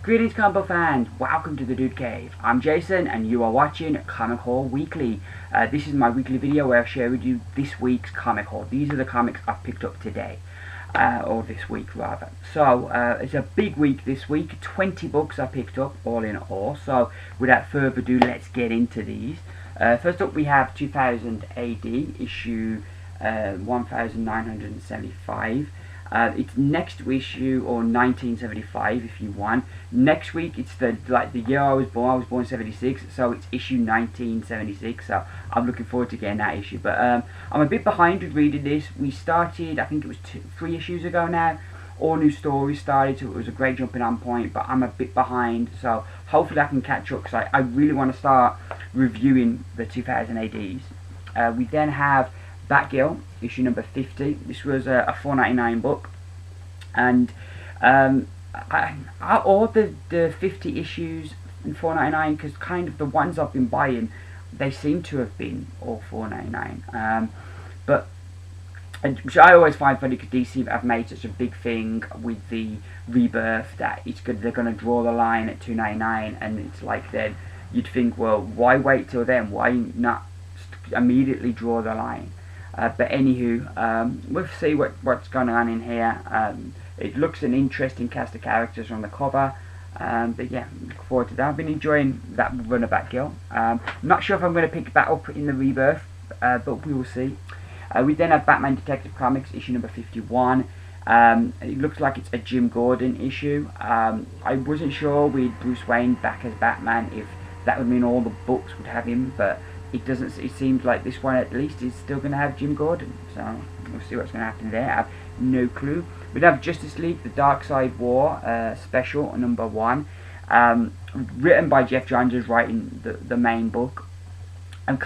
Greetings comic book fans, welcome to the Dude Cave. I'm Jason and you are watching Comic Haul Weekly. This is my weekly video where I share with you this week's comic haul. These are the comics I've picked up today, or this week rather. So it's a big week this week, 20 books I picked up all in all. So without further ado, let's get into these. First up we have 2000 AD, issue 1975. It's next issue, or 1975 if you want. Next week it's the year I was born. I was born 76, so it's issue 1976. So I'm looking forward to getting that issue. But I'm a bit behind with reading this. We started, I think it was 3 issues ago now. All new stories started, so it was a great jumping on point. But I'm a bit behind, so hopefully I can catch up because I really want to start reviewing the 2000 ADs. We then have Batgirl, issue number 50. This was a $4.99 book, and I ordered the 50 issues in $4.99 because kind of the ones I've been buying, they seem to have been all $4.99. But which I always find funny because DC have made such a big thing with the rebirth that it's good. They're going to draw the line at $2.99, and it's like then you'd think, well, why wait till then? Why not immediately draw the line? But anywho, we'll see what's going on in here. It looks an interesting cast of characters on the cover. But yeah, look forward to that. I've been enjoying that run of Batgirl. Not sure if I'm going to pick that up in the rebirth, but we will see. We then have Batman Detective Comics, issue number 51. It looks like it's a Jim Gordon issue. I wasn't sure with Bruce Wayne back as Batman if that would mean all the books would have him, but it doesn't. It seems like this one at least is still going to have Jim Gordon. So we'll see what's going to happen there. I have no clue. We have Justice League, the Darkside War special number 1, written by Jeff Johns, who's writing the main book. I'm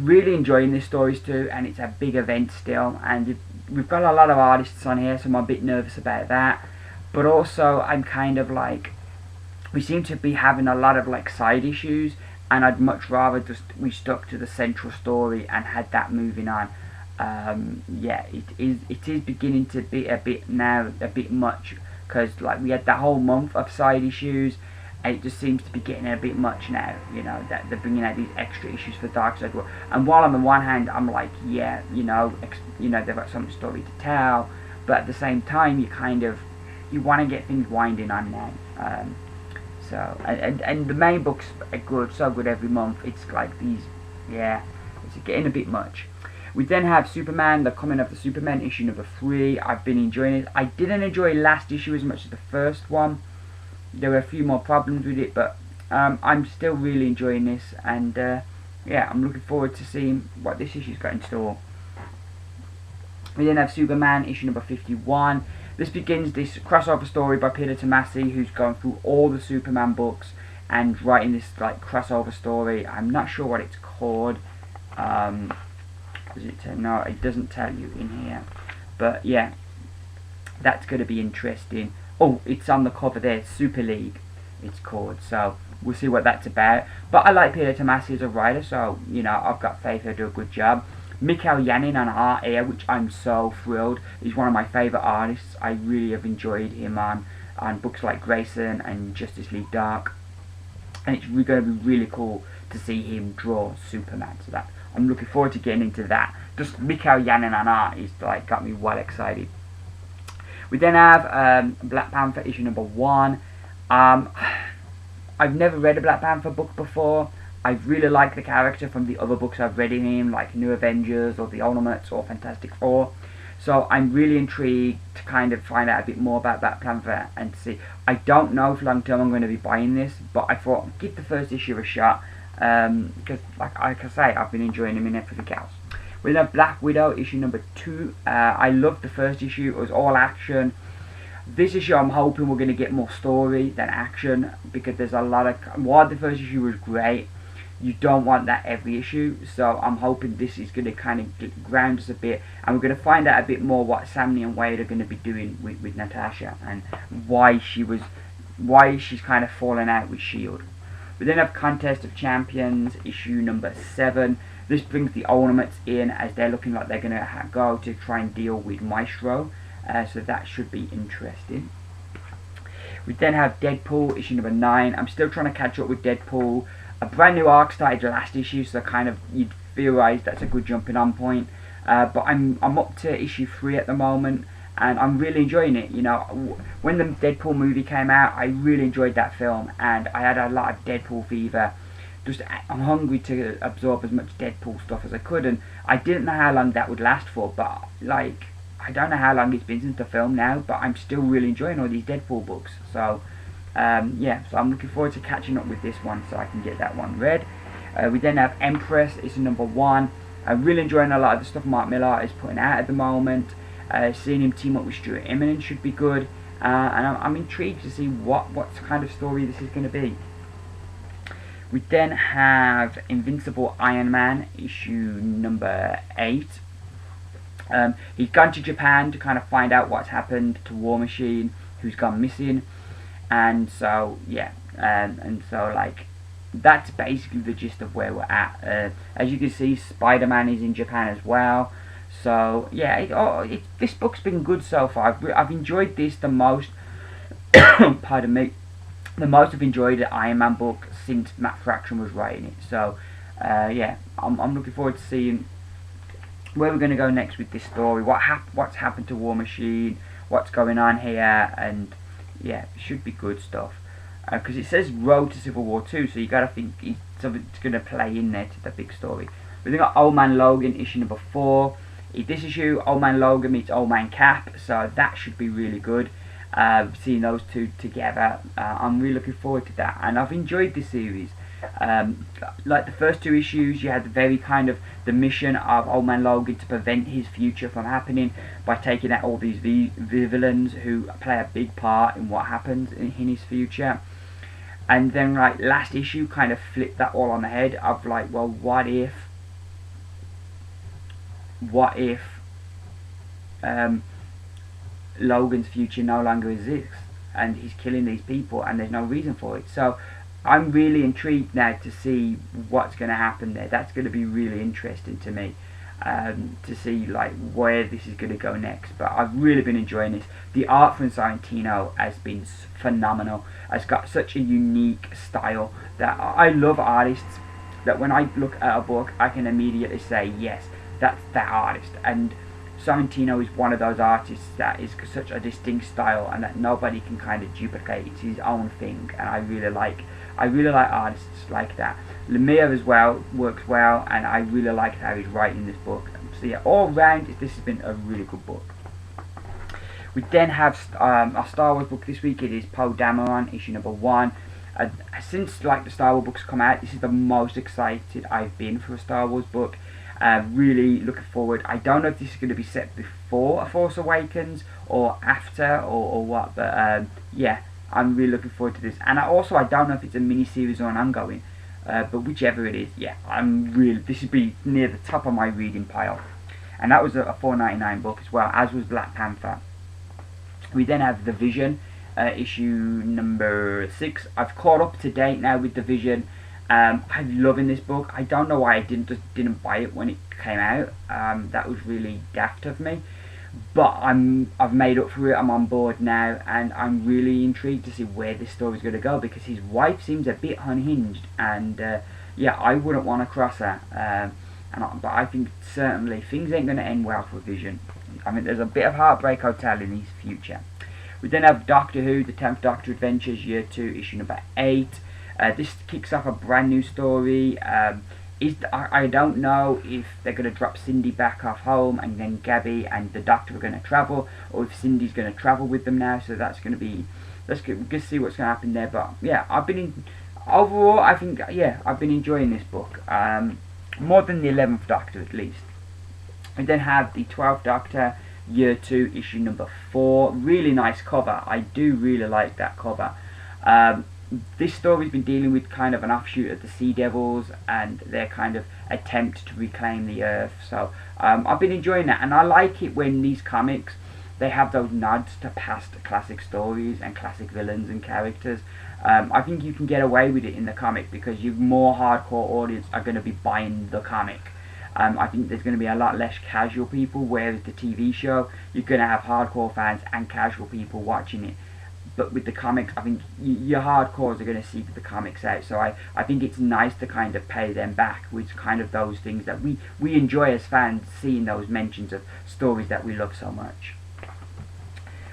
really enjoying these stories too, and it's a big event still. And we've got a lot of artists on here, so I'm a bit nervous about that. But also, I'm kind of like, we seem to be having a lot of like side issues. And I'd much rather just we stuck to the central story and had that moving on. Yeah, it is beginning to be a bit much, because like we had that whole month of side issues, and it just seems to be getting a bit much now. You know, that they're bringing out these extra issues for Darkside War. And while on the one hand I'm like, yeah, you know they've got some story to tell, but at the same time you want to get things winding on now. So and the main books are good, so good every month. It's like these, yeah, it's getting a bit much. We then have Superman, the Coming of the Superman, issue number 3. I've been enjoying it. I didn't enjoy last issue as much as the first one. There were a few more problems with it, but I'm still really enjoying this, and yeah, I'm looking forward to seeing what this issue's got in store. We then have Superman, issue number 51. This begins this crossover story by Peter Tomasi, who's gone through all the Superman books and writing this like crossover story. I'm not sure what it's called. Does it tell? No, it doesn't tell you in here. But yeah, that's going to be interesting. Oh, it's on the cover there. Super League, it's called. So we'll see what that's about. But I like Peter Tomasi as a writer, so you know I've got faith he'll do a good job. Mikhail Yanin on art here, which I'm so thrilled. He's one of my favourite artists. I really have enjoyed him on books like Grayson and Justice League Dark. And it's going to be really cool to see him draw Superman. So that I'm looking forward to getting into that. Just Mikhail Yanin on art is like got me well excited. We then have Black Panther issue number 1. I've never read a Black Panther book before. I really like the character from the other books I've read in him, like New Avengers or The Ultimates or Fantastic Four. So I'm really intrigued to kind of find out a bit more about Black Panther and see. I don't know if long term I'm going to be buying this, but I thought give the first issue a shot, because like I say, I've been enjoying him in everything else. We have Black Widow issue number 2. I loved the first issue. It was all action. This issue I'm hoping we're going to get more story than action, because there's a lot of, while the first issue was great, you don't want that every issue. So I'm hoping this is going to kind of ground us a bit, and we're going to find out a bit more what Samney and Wade are going to be doing with Natasha, and why she's kind of fallen out with S.H.I.E.L.D. We then have Contest of Champions issue number 7. This brings the Ultimates in, as they're looking like they're going to go to try and deal with Maestro, so that should be interesting. We then have Deadpool, issue number 9. I'm still trying to catch up with Deadpool. A brand new arc started last issue, so kind of you'd theorise that's a good jumping on point. But I'm up to issue 3 at the moment, and I'm really enjoying it. You know, when the Deadpool movie came out, I really enjoyed that film, and I had a lot of Deadpool fever. Just I'm hungry to absorb as much Deadpool stuff as I could, and I didn't know how long that would last for, but like I don't know how long it's been since the film now, but I'm still really enjoying all these Deadpool books. So yeah, so I'm looking forward to catching up with this one so I can get that one read. We then have Empress, it's number 1. I'm really enjoying a lot of the stuff Mark Millar is putting out at the moment. Seeing him team up with Stuart Immonen should be good, and I'm intrigued to see what kind of story this is going to be. We then have Invincible Iron Man, issue number 8. He's gone to Japan to kind of find out what's happened to War Machine, who's gone missing, and so yeah, and so like that's basically the gist of where we're at. As you can see, Spider-Man is in Japan as well. So yeah, this book's been good so far. I've enjoyed this the most. Pardon me. The most I've enjoyed an Iron Man book since Matt Fraction was writing it. So yeah, I'm looking forward to seeing where we're going to go next with this story. What's happened to War Machine? What's going on here? And yeah, it should be good stuff. Because it says Road to Civil War 2, so you got to think something's going to play in there to the big story. We've then got Old Man Logan, issue number 4. In this issue, Old Man Logan meets Old Man Cap, so that should be really good. Seeing those two together, I'm really looking forward to that, and I've enjoyed this series. Like the first 2 issues, you had the very kind of the mission of Old Man Logan to prevent his future from happening by taking out all these villains who play a big part in what happens in his future. And then like last issue kind of flipped that all on the head of like, well, what if Logan's future no longer exists and he's killing these people and there's no reason for it. So I'm really intrigued now to see what's going to happen there. That's going to be really interesting to me, to see like where this is going to go next. But I've really been enjoying this. The art from Sorrentino has been phenomenal. It's got such a unique style that I love artists that when I look at a book I can immediately say yes, that's that artist. And Sorrentino is one of those artists that is such a distinct style and that nobody can kind of duplicate. It's his own thing, and I really like artists like that. Lemire as well works well, and I really liked how he's writing this book. So yeah, all round this has been a really good book. We then have our Star Wars book this week. It is Poe Dameron, issue number 1. Since like the Star Wars books come out, this is the most excited I've been for a Star Wars book. Really looking forward. I don't know if this is going to be set before A Force Awakens or after or what, but yeah, I'm really looking forward to this. And I don't know if it's a mini-series or an ongoing, but whichever it is, yeah, this would be near the top of my reading pile. And that was a $4.99 book as well, as was Black Panther. We then have The Vision, issue number 6. I've caught up to date now with The Vision. I'm loving this book. I don't know why I didn't buy it when it came out. That was really daft of me. But I've made up for it. I'm on board now, and I'm really intrigued to see where this story is going to go, because his wife seems a bit unhinged, and yeah, I wouldn't want to cross her. But I think certainly things ain't going to end well for Vision. I mean, there's a bit of Heartbreak Hotel in his future. We then have Doctor Who, the 10th Doctor Adventures, Year 2, issue number 8. This kicks off a brand new story. I don't know if they're going to drop Cindy back off home and then Gabby and the Doctor are going to travel, or if Cindy's going to travel with them now. So that's going to be, let's see what's going to happen there. But yeah, overall, I think, yeah, I've been enjoying this book. More than the 11th Doctor at least. We then have the 12th Doctor, Year 2, issue number 4. Really nice cover. I do really like that cover. This story's been dealing with kind of an offshoot of the Sea Devils and their kind of attempt to reclaim the Earth. So I've been enjoying that, and I like it when these comics, they have those nods to past classic stories and classic villains and characters. I think you can get away with it in the comic because your more hardcore audience are going to be buying the comic. I think there's going to be a lot less casual people, whereas the TV show, you're going to have hardcore fans and casual people watching it. but with the comics, I think your hardcores are going to seek the comics out. So I think it's nice to kind of pay them back with kind of those things that we enjoy as fans, seeing those mentions of stories that we love so much.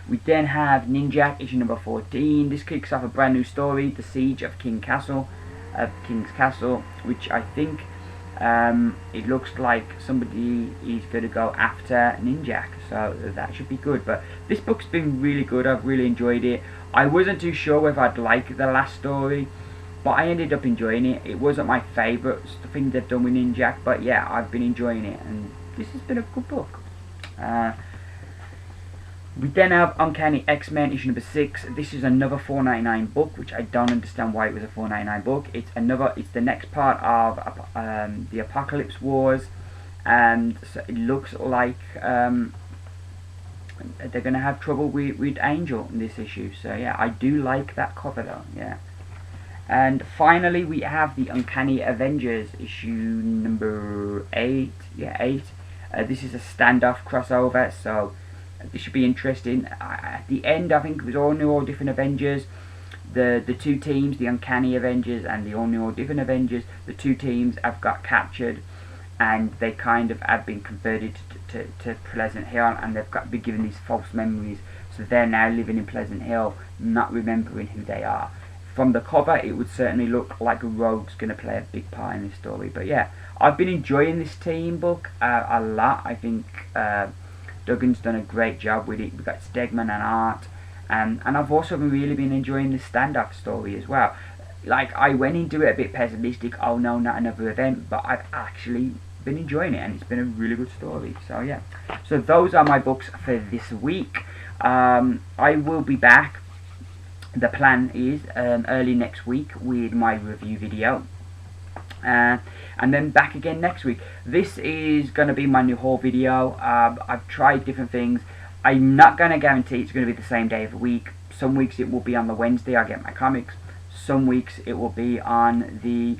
We then have Ninjak issue number 14. This kicks off a brand new story, The Siege of King's Castle, which I think it looks like somebody is going to go after Ninjak, so that should be good. But this book's been really good. I've really enjoyed it. I wasn't too sure whether I'd like the last story, but I ended up enjoying it. It wasn't my favourite thing they've done with Ninjak, but yeah, I've been enjoying it, and this has been a good book. We then have Uncanny XMen issue number 6. This is another $4.99 book, which I don't understand why it was a $4.99 book. It's the next part of the Apocalypse Wars, and so it looks like they're going to have trouble with Angel in this issue. So yeah, I do like that cover though. Yeah. And finally, we have the Uncanny Avengers issue number 8. Yeah, 8. This is a standoff crossover, so this should be interesting. At the end, I think it was all new, all different Avengers. The two teams, the Uncanny Avengers and the all new, all different Avengers, the two teams have got captured, and they kind of have been converted to Pleasant Hill, and they've been given these false memories. So they're now living in Pleasant Hill, not remembering who they are. From the cover, it would certainly look like Rogue's going to play a big part in this story. But yeah, I've been enjoying this team book a lot. I think Duggan's done a great job with it. We've got Stegman and Art, and I've also really been enjoying the standoff story as well. Like, I went into it a bit pessimistic, oh no, not another event, but I've actually been enjoying it, and it's been a really good story. So yeah, so those are my books for this week. I will be back, the plan is early next week with my review video. And then back again next week. This is going to be my new haul video. I've tried different things. I'm not going to guarantee it's going to be the same day of the week. Some weeks it will be on the Wednesday I get my comics. Some weeks it will be on the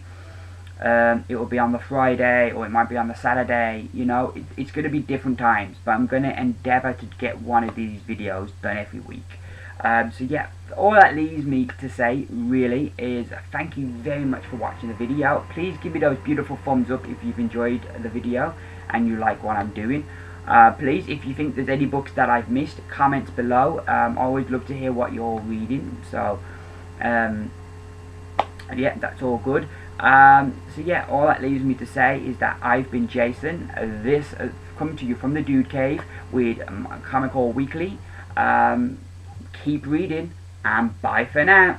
Friday, or it might be on the Saturday. You know, it's going to be different times, but I'm going to endeavour to get one of these videos done every week. So yeah, all that leaves me to say really is thank you very much for watching the video. Please give me those beautiful thumbs up if you've enjoyed the video and you like what I'm doing. Please, if you think there's any books that I've missed, comments below. I always love to hear what you're reading. So yeah, that's all good. So yeah, all that leaves me to say is that I've been Jason. This coming to you from the Dude Cave with Comic Haul Weekly. Keep reading, and bye for now.